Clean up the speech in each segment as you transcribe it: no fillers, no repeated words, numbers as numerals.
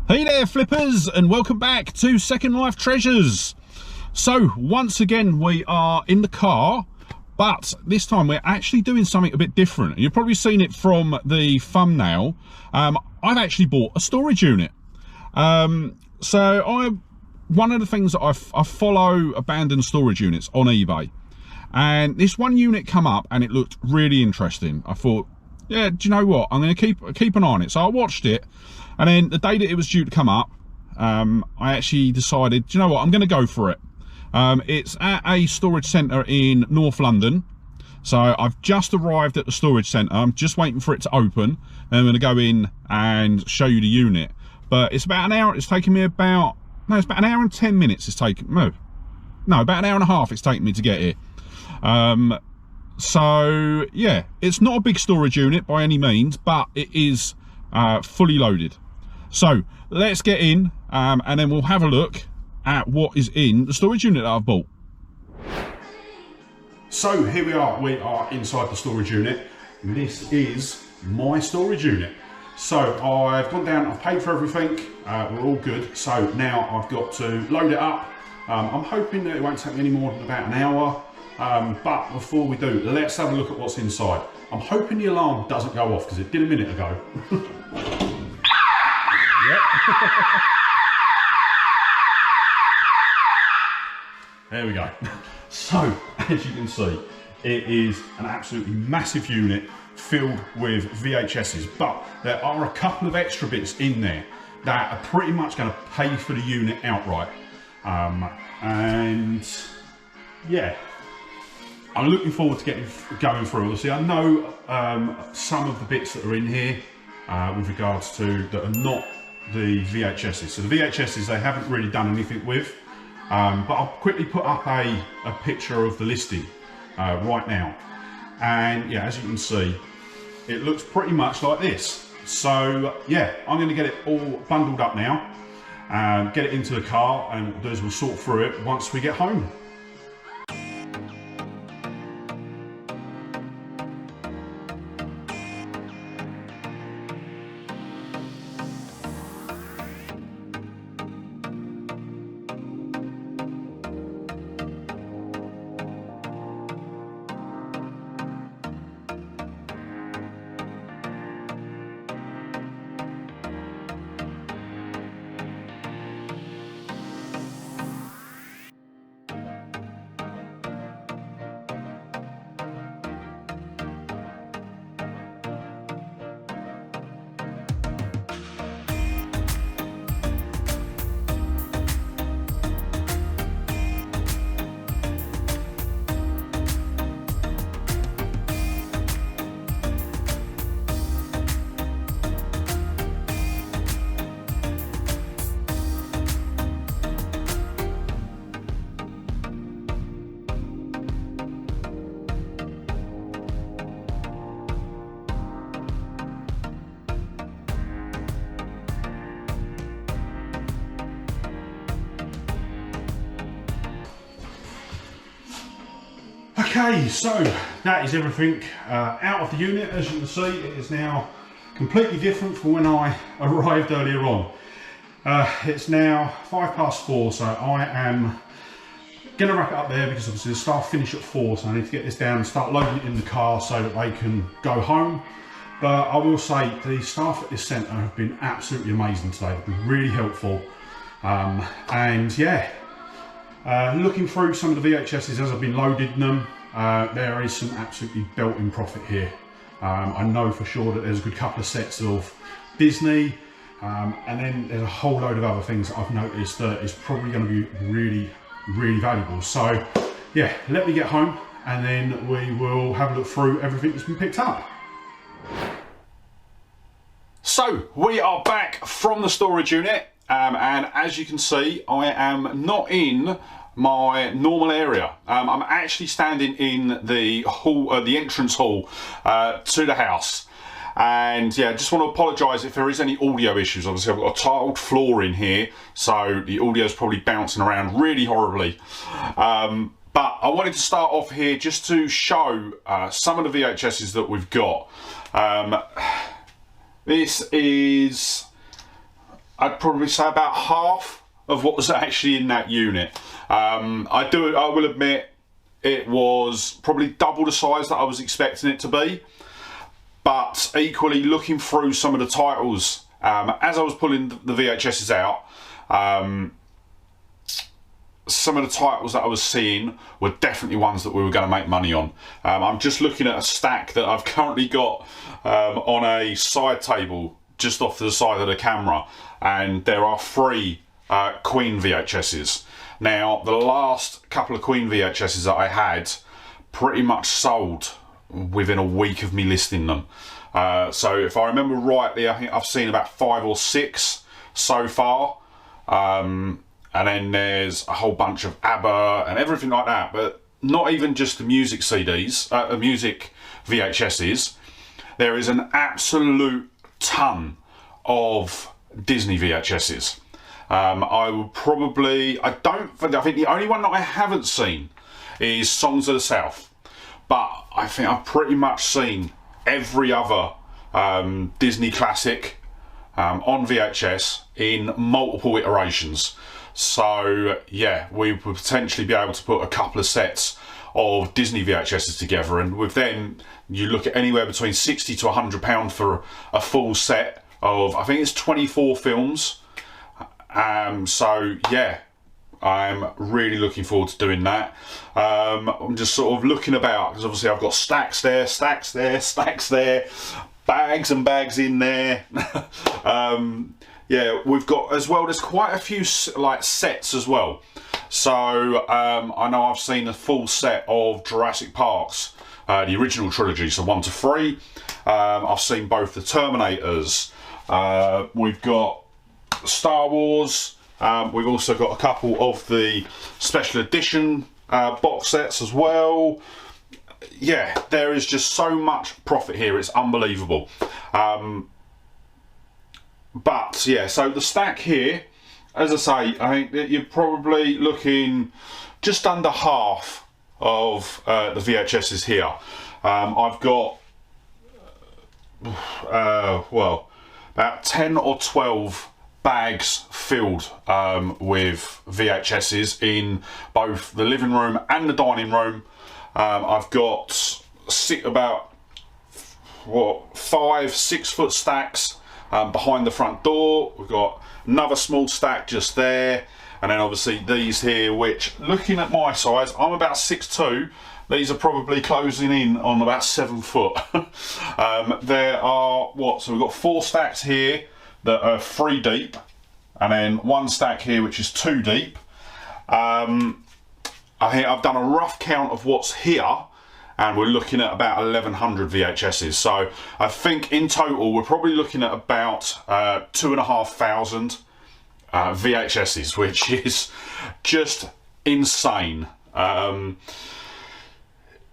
Hey there flippers, and welcome back to Second Life Treasures. So once again we are in the car, but this time we're actually doing something a bit different. You've probably seen it from the thumbnail. I've actually bought a storage unit. One of the things that I follow abandoned storage units on eBay, and this one unit come up and it looked really interesting. I thought, yeah, do you know what, I'm going to keep an eye on it. So I watched it, and then the day that it was due to come up, I actually decided, do you know what, I'm going to go for it. It's at a storage centre in North London. So I've just arrived at the storage centre. I'm just waiting for it to open, and I'm going to go in and show you the unit. But it's about an hour. It's taken me about, no, it's about an hour and 10 minutes. It's taken, no, about an hour and a half it's taken me to get here. So yeah, it's not a big storage unit by any means, but it is fully loaded. So let's get in, and then we'll have a look at what is in the storage unit that I've bought. So here we are inside the storage unit. This is my storage unit. So I've gone down, I've paid for everything, we're all good. So now I've got to load it up. I'm hoping that it won't take me any more than about an hour. But before we do, let's have a look at what's inside. I'm hoping the alarm doesn't go off because it did a minute ago. Yep. There we go. So, as you can see, it is an absolutely massive unit filled with VHSs, but there are a couple of extra bits in there that are pretty much going to pay for the unit outright. And yeah, I'm looking forward to going through. Obviously, I know some of the bits that are in here with regards to that are not the VHSs. So the VHSs they haven't really done anything with, but I'll quickly put up a picture of the listing right now. And yeah, as you can see, it looks pretty much like this. So yeah, I'm going to get it all bundled up now, get it into the car, and what we'll do is we'll sort through it once we get home. Okay, so that is everything out of the unit. As you can see, it is now completely different from when I arrived earlier on. It's now 4:05, so I am going to wrap it up there because obviously the staff finish at 4, so I need to get this down and start loading it in the car so that they can go home. But I will say the staff at this centre have been absolutely amazing today. They've been really helpful, and yeah, looking through some of the VHSs as I've been loading them, there is some absolutely belting profit here. I know for sure that there's a good couple of sets of Disney, and then there's a whole load of other things that I've noticed that is probably going to be really, really valuable. So yeah, let me get home and then we will have a look through everything that's been picked up. So we are back from the storage unit, and as you can see, I am not in my normal area. I'm actually standing in the hall, the entrance hall to the house. And yeah, just want to apologise if there is any audio issues. Obviously, I've got a tiled floor in here, so the audio is probably bouncing around really horribly. But I wanted to start off here just to show some of the VHSs that we've got. This is I'd probably say about half of what was actually in that unit. I will admit it was probably double the size that I was expecting it to be, but equally looking through some of the titles as I was pulling the VHSs out, some of the titles that I was seeing were definitely ones that we were going to make money on. I'm just looking at a stack that I've currently got on a side table just off to the side of the camera, and there are 3 Queen VHSs. Now, the last couple of Queen VHSs that I had pretty much sold within a week of me listing them. So if I remember rightly, I think I've seen about 5 or 6 so far. And then there's a whole bunch of ABBA and everything like that, but not even just the music CDs, music VHSs. There is an absolute ton of Disney VHSs. I think the only one that I haven't seen is Songs of the South, but I think I've pretty much seen every other Disney classic on VHS in multiple iterations. So yeah, we would potentially be able to put a couple of sets of Disney VHSs together, and with them you look at anywhere between £60 to £100 for a full set of, I think it's 24 films. So yeah, I'm really looking forward to doing that. I'm just sort of looking about, because obviously I've got stacks there, stacks there, stacks there, bags and bags in there. Yeah, we've got as well, there's quite a few like sets as well. So I know I've seen a full set of Jurassic Parks, the original trilogy, so 1 to 3. I've seen both the Terminators. We've got Star Wars. We've also got a couple of the special edition box sets as well. Yeah, there is just so much profit here, it's unbelievable. But yeah, so the stack here, as I say, I think that you're probably looking just under half of the VHSs here. I've got well, about 10 or 12 bags filled with VHSs in both the living room and the dining room. I've got about 5-6 foot stacks behind the front door. We've got another small stack just there, and then obviously these here, which, looking at my size, I'm about 6'2". These are probably closing in on about 7 foot. There are so we've got 4 stacks here that are 3 deep, and then 1 stack here which is 2 deep. I think I've done a rough count of what's here, and we're looking at about 1,100 VHSs. So I think in total we're probably looking at about 2,500 VHSs, which is just insane.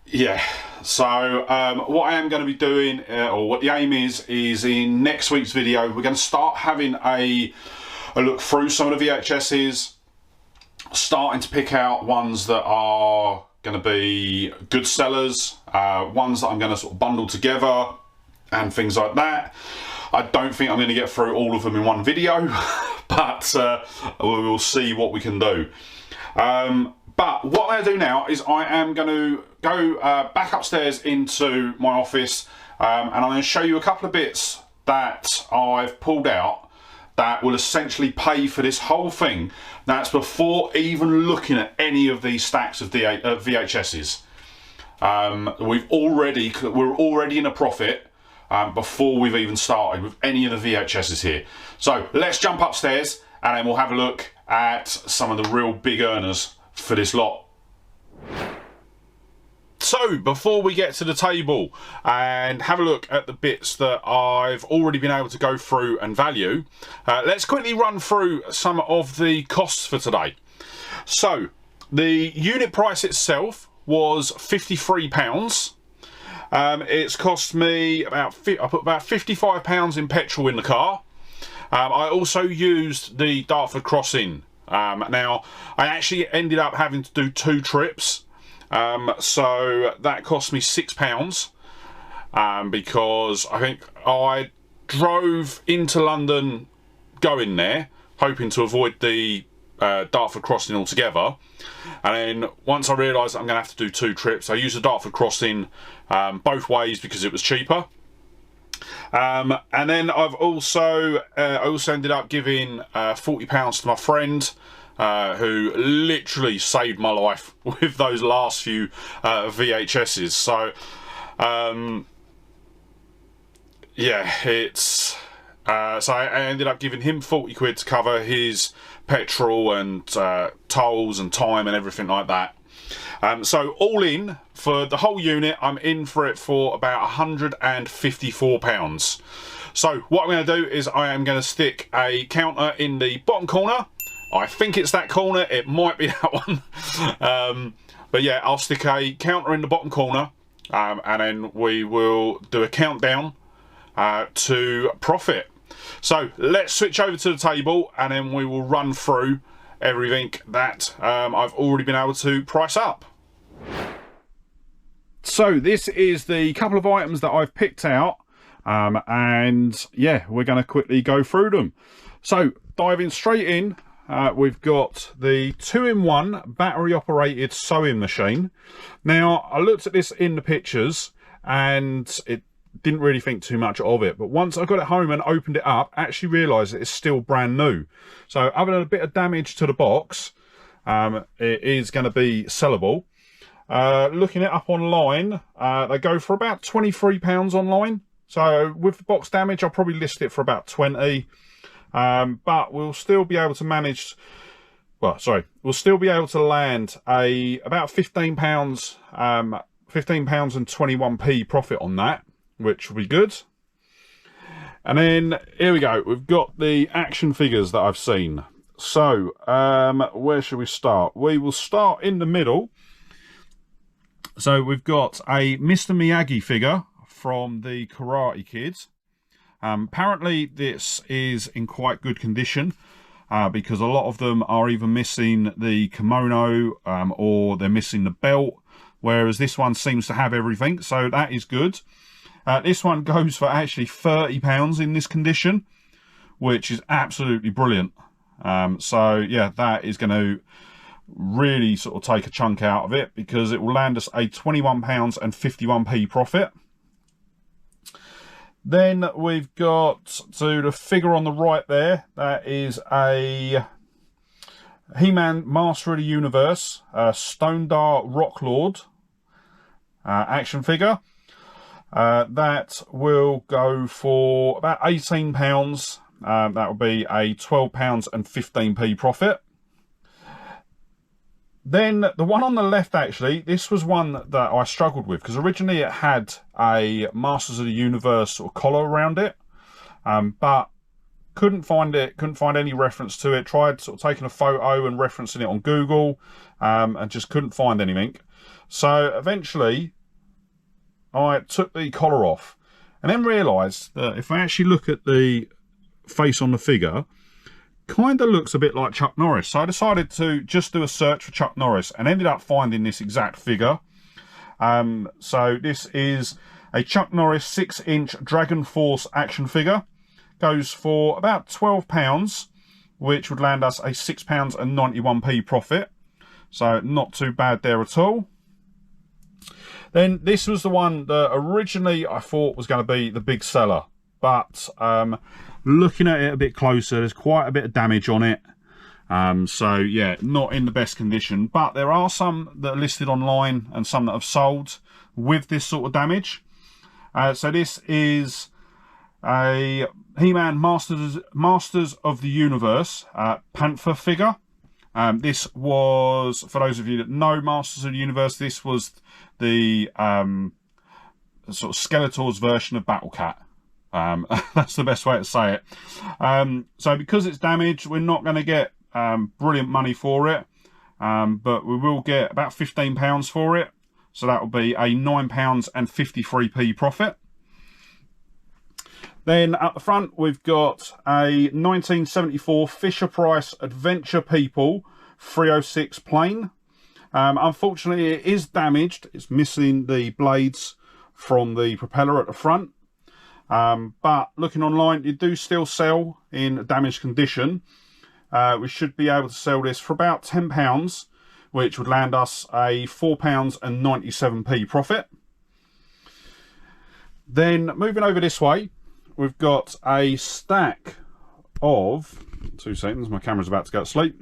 Yeah, so what I am going to be doing, or what the aim is in next week's video, we're going to start having a look through some of the VHSs, starting to pick out ones that are going to be good sellers, ones that I'm going to sort of bundle together and things like that. I don't think I'm going to get through all of them in one video, but we'll see what we can do. But what I'm going to do now is I am going to go back upstairs into my office, and I'm going to show you a couple of bits that I've pulled out that will essentially pay for this whole thing. That's before even looking at any of these stacks of VHSs. We're already in a profit before we've even started with any of the VHSs here. So let's jump upstairs, and then we'll have a look at some of the real big earners for this lot. So before we get to the table and have a look at the bits that I've already been able to go through and value, let's quickly run through some of the costs for today. So the unit price itself was £53. It's cost me I put about £55 in petrol in the car. I also used the Dartford Crossing. Now I actually ended up having to do 2 trips. So that cost me £6 because I think I drove into London go in there, hoping to avoid the Dartford crossing altogether. And then once I realised I'm going to have to do 2 trips, I used the Dartford crossing both ways because it was cheaper. And then I also ended up giving £40 to my friend, who literally saved my life with those last few VHSs. So yeah, it's so I ended up giving him 40 quid to cover his petrol and tolls and time and everything like that. So all in, for the whole unit, I'm in for it for about £154. So what I'm going to do is I am going to stick a counter in the bottom corner. I think it's that corner, it might be that one. But yeah, I'll stick a counter in the bottom corner, and then we will do a countdown to profit. So let's switch over to the table, and then we will run through everything that I've already been able to price up. So this is the couple of items that I've picked out, and yeah, we're going to quickly go through them. So diving straight in, we've got the 2-in-1 battery operated sewing machine. Now I looked at this in the pictures and it didn't really think too much of it, but once I got it home and opened it up, I actually realised that it's still brand new. So other than a bit of damage to the box, it is going to be sellable. Looking it up online, they go for about £23 online. So with the box damage, I'll probably list it for about 20. But we'll still be able to manage, well, sorry, we'll still be able to land about £15, £15 and 21p profit on that, which will be good. And then here we go, we've got the action figures that I've seen. So where should we start? We will start in the middle. So we've got a Mr. Miyagi figure from the Karate Kid. Apparently this is in quite good condition, because a lot of them are either missing the kimono or they're missing the belt, whereas this one seems to have everything, so that is good. This one goes for actually £30 in this condition, which is absolutely brilliant. So yeah, that is going to really sort of take a chunk out of it, because it will land us a £21 and 51p profit. Then we've got, to the figure on the right there, that is a He-Man Master of the Universe, Stone Dart Rock Lord action figure. That will go for about £18. That will be a £12 and 15p profit. Then the one on the left, actually, this was one that I struggled with, because originally it had a Masters of the Universe sort of collar around it, but couldn't find any reference to it. Tried sort of taking a photo and referencing it on Google, and just couldn't find anything. So eventually I took the collar off, and then realised that if I actually look at the face on the figure, kind of looks a bit like Chuck Norris. So I decided to just do a search for Chuck Norris and ended up finding this exact figure. So this is a Chuck Norris 6-inch Dragon Force action figure. Goes for about £12, which would land us a £6 and 91p profit. So not too bad there at all. Then this was the one that originally I thought was going to be the big seller, but looking at it a bit closer, there's quite a bit of damage on it. So yeah, not in the best condition, but there are some that are listed online and some that have sold with this sort of damage. So this is a He-Man Masters of the Universe Panther figure. This was, for those of you that know Masters of the Universe, this was the sort of Skeletor's version of Battle Cat. That's the best way to say it. So because it's damaged, we're not going to get brilliant money for it, but we will get about £15 for it. So that will be a £9 and 53p profit. Then at the front, we've got a 1974 Fisher-Price Adventure People 306 plane. Unfortunately, it is damaged. It's missing the blades from the propeller at the front. But looking online, you do still sell in damaged condition. We should be able to sell this for about £10, which would land us a £4.97 profit. Then moving over this way, we've got a stack of, 2 seconds, my camera's about to go to sleep,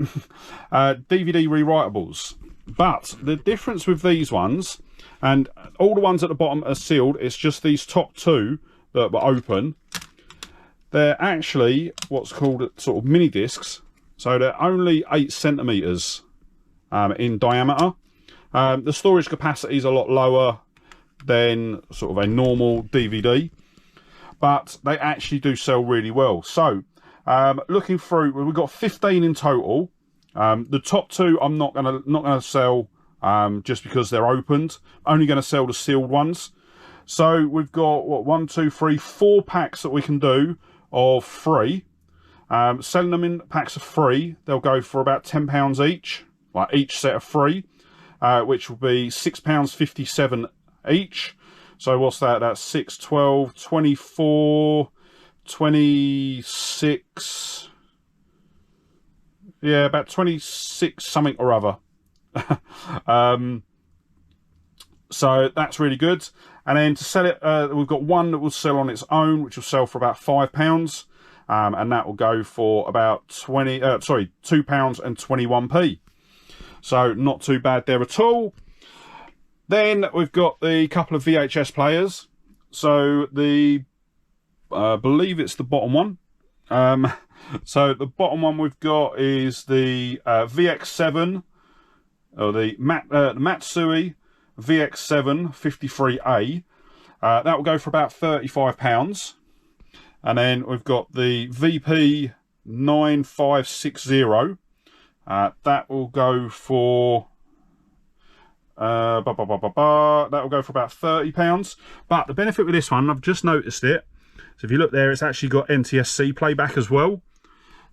DVD rewritables. But the difference with these ones, and all the ones at the bottom are sealed, it's just these top 2 that were open. They're actually what's called sort of mini discs, so they're only 8 centimeters in diameter. The storage capacity is a lot lower than sort of a normal DVD, but they actually do sell really well. So looking through, we've got 15 in total. The top 2 I'm not gonna sell just because they're opened. Only going to sell the sealed ones. So we've got what, 1, 2, 3, 4 packs that we can do of 3. Selling them in packs of 3, they'll go for about £10 each, like each set of 3, which will be £6.57 each. So what's that? That's 6, 12, 24, 26. Yeah, about 26 something or other. So that's really good. And then to sell it, we've got one that will sell on its own, which will sell for about £5. And that will go for about £2.21. So not too bad there at all. Then we've got the couple of VHS players. So the, I believe it's the bottom one. So the bottom one we've got is the VX7, or the Matsui VX7 53A. That will go for about £35. And then we've got the VP 9560. That will go for that will go for about £30. But the benefit with this one, I've just noticed it. So if you look there, it's actually got NTSC playback as well.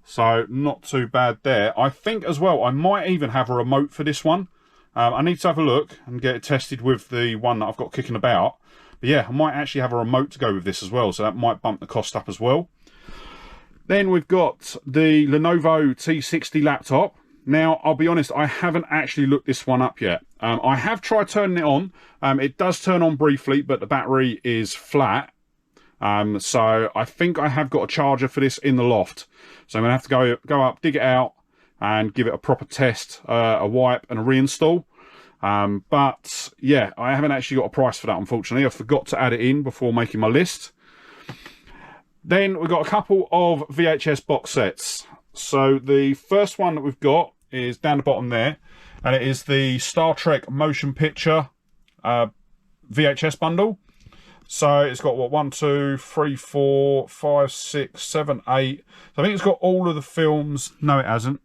So not too bad there. I think as well, I might even have a remote for this one. I need to have a look and get it tested with the one that I've got kicking about. But yeah, I might actually have a remote to go with this as well. So that might bump the cost up as well. Then we've got the Lenovo T60 laptop. Now, I'll be honest, I haven't actually looked this one up yet. I have tried turning it on. It does turn on briefly, but the battery is flat. So I think I have got a charger for this in the loft. So I'm going to have to go up, dig it out, and give it a proper test, a wipe and a reinstall. But yeah, I haven't actually got a price for that, unfortunately. I forgot to add it in before making my list. Then we've got a couple of VHS box sets. So the first one that we've got is down the bottom there, and it is the Star Trek motion picture VHS bundle. So it's got what, 1, 2, 3, 4, 5, 6, 7, 8. So I think it's got all of the films. No, it hasn't.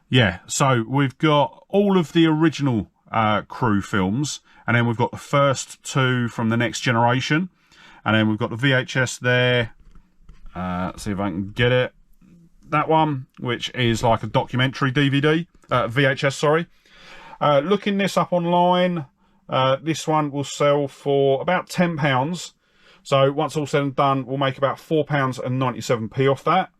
Yeah, so we've got all of the original crew films, and then we've got the first 2 from the Next Generation, and then we've got the VHS there. Let's see if I can get it. That one, which is like a documentary DVD, VHS, sorry. Looking this up online, this one will sell for about £10. So once all said and done, we'll make about £4.97 off that.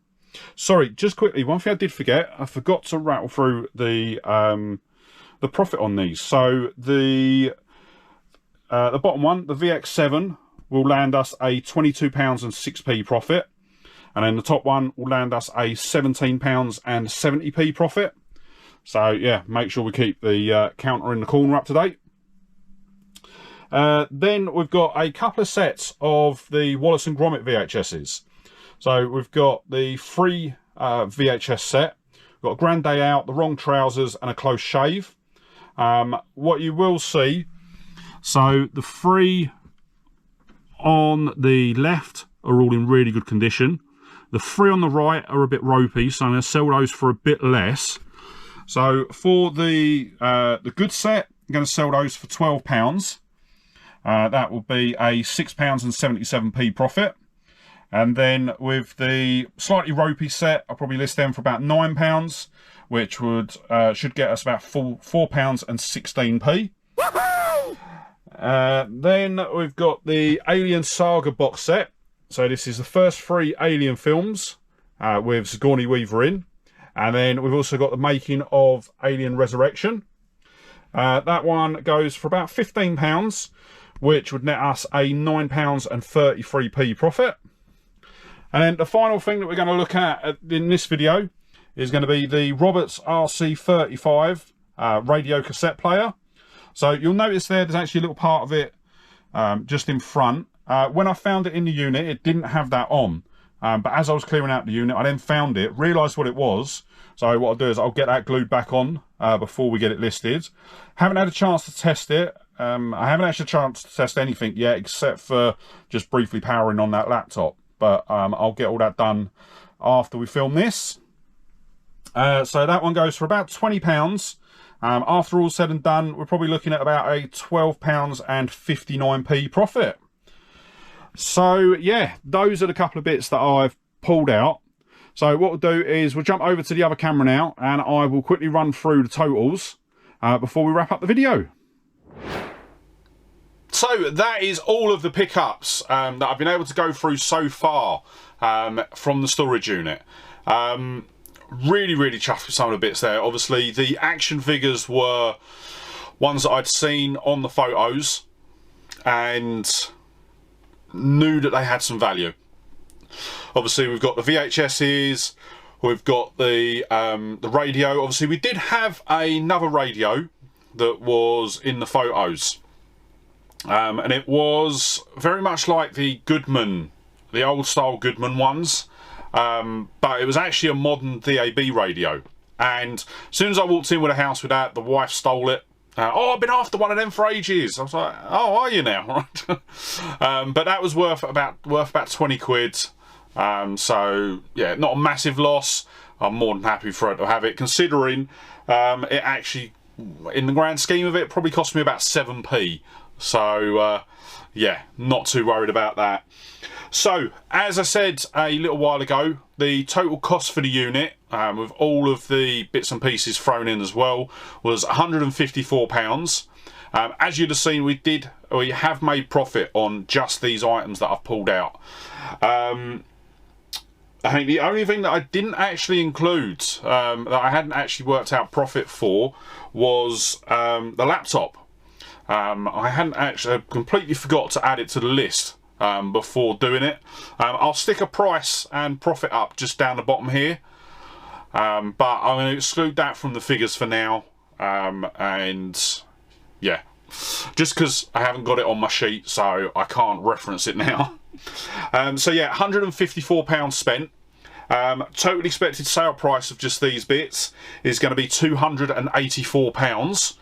Sorry, just quickly, one thing I did forget, I forgot to rattle through the profit on these. So the bottom one, the VX7, will land us a £22.06 profit. And then the top one will land us a £17.70 profit. So yeah, make sure we keep the counter in the corner up to date. Then we've got a couple of sets of the Wallace and Gromit VHSs. So we've got the free VHS set. We've got a Grand Day Out, The Wrong Trousers, and A Close Shave. What you will see, so the free on the left are all in really good condition. The free on the right are a bit ropey, so I'm going to sell those for a bit less. So for the good set, I'm going to sell those for £12. That will be a £6.77 profit. And then with the slightly ropey set, I'll probably list them for about £9, which would should get us about £4.16. Then we've got the Alien Saga box set. So this is the first 3 Alien films with Sigourney Weaver in. And then we've also got the making of Alien Resurrection. That one goes for about £15, which would net us a £9.33p profit. And then the final thing that we're going to look at in this video is going to be the Roberts RC35 radio cassette player. So you'll notice there's actually a little part of it just in front. When I found it in the unit, it didn't have that on. But as I was clearing out the unit, I then found it, realised what it was. So what I'll do is I'll get that glued back on before we get it listed. Haven't had a chance to test it. I haven't actually had a chance to test anything yet, except for just briefly powering on that laptop. But I'll get all that done after we film this. So that one goes for about £20. After all said and done, we're probably looking at about a £12.59p profit. So yeah, those are the couple of bits that I've pulled out. So what we'll do is we'll jump over to the other camera now, and I will quickly run through the totals before we wrap up the video. So that is all of the pickups that I've been able to go through so far from the storage unit. Really chuffed with some of the bits there. Obviously the action figures were ones that I'd seen on the photos and knew that they had some value. Obviously we've got the VHSs, we've got the radio. Obviously we did have another radio that was in the photos. And it was very much like the Goodman, the old style Goodman ones, but it was actually a modern DAB radio. And as soon as I walked in with a house with that, the wife stole it. Oh, I've been after one of them for ages. I was like, oh, are you now? But that was worth about 20 quid. So yeah, not a massive loss. I'm more than happy for it to have it, considering it actually, in the grand scheme of it, probably cost me about 7p. So yeah, not too worried about that. So as I said a little while ago, the total cost for the unit, with all of the bits and pieces thrown in as well, was £154. As you'd have seen, we have made profit on just these items that I've pulled out. I think the only thing that I didn't actually include, that I hadn't actually worked out profit for, was the laptop. I hadn't actually, completely forgot to add it to the list before doing it. I'll stick a price and profit up just down the bottom here, but I'm going to exclude that from the figures for now. And yeah, just because I haven't got it on my sheet, so I can't reference it now. So yeah, £154 spent. Total expected sale price of just these bits is going to be £284.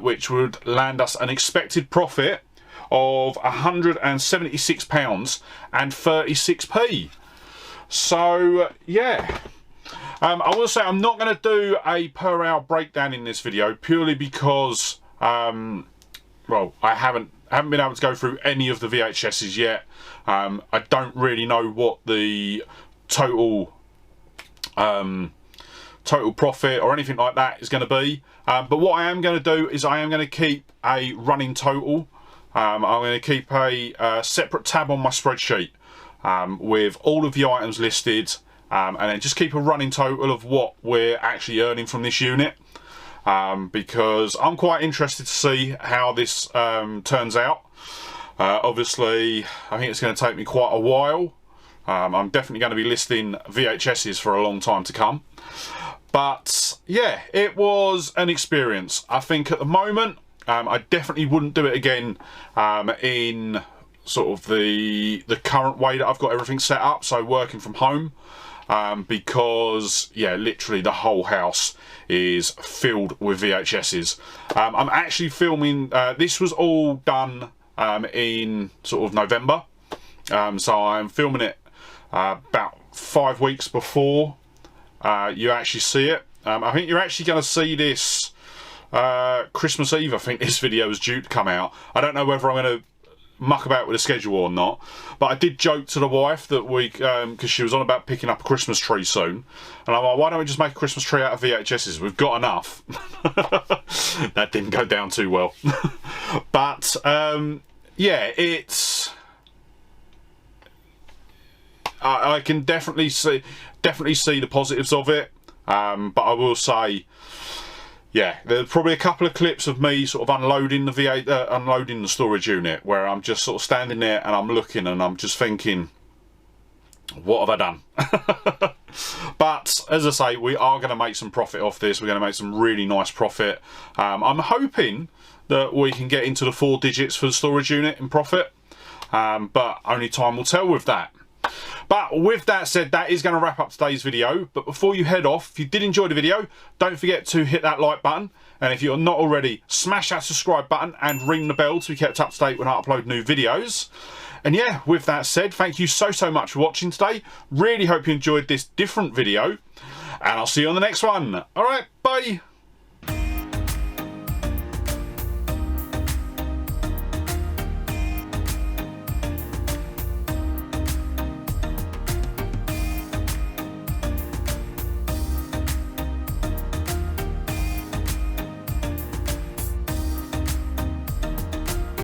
Which would land us an expected profit of £176.36p. So yeah, I will say I'm not going to do a per hour breakdown in this video, purely because well, I haven't been able to go through any of the VHSs yet. I don't really know what the total profit or anything like that is going to be. But what I am going to do is I am going to keep a running total. I'm going to keep a separate tab on my spreadsheet with all of the items listed, and then just keep a running total of what we're actually earning from this unit, because I'm quite interested to see how this turns out. Obviously I think it's going to take me quite a while. I'm definitely going to be listing VHSs for a long time to come. But yeah, it was an experience. I think at the moment, I definitely wouldn't do it again in sort of the current way that I've got everything set up, so working from home, because yeah, literally the whole house is filled with VHSs. I'm actually filming, this was all done in sort of November, so I'm filming it about 5 weeks before you actually see it. I think you're actually going to see this Christmas Eve. I think this video is due to come out. I don't know whether I'm going to muck about with the schedule or not, but I did joke to the wife that we, because she was on about picking up a Christmas tree soon, and I'm like, why don't we just make a Christmas tree out of VHSs? We've got enough. That didn't go down too well. But yeah, it's, I can definitely see the positives of it, but I will say, yeah, there's probably a couple of clips of me sort of unloading the storage unit, where I'm just sort of standing there and I'm looking and I'm just thinking, what have I done? But as I say, we are going to make some profit off this. We're going to make some really nice profit. I'm hoping that we can get into the 4 digits for the storage unit in profit, but only time will tell with that. But with that said, that is going to wrap up today's video. But before you head off, if you did enjoy the video, don't forget to hit that like button. And if you're not already, smash that subscribe button and ring the bell to be kept up to date when I upload new videos. And yeah, with that said, thank you so much for watching today. Really hope you enjoyed this different video. And I'll see you on the next one. Alright, bye.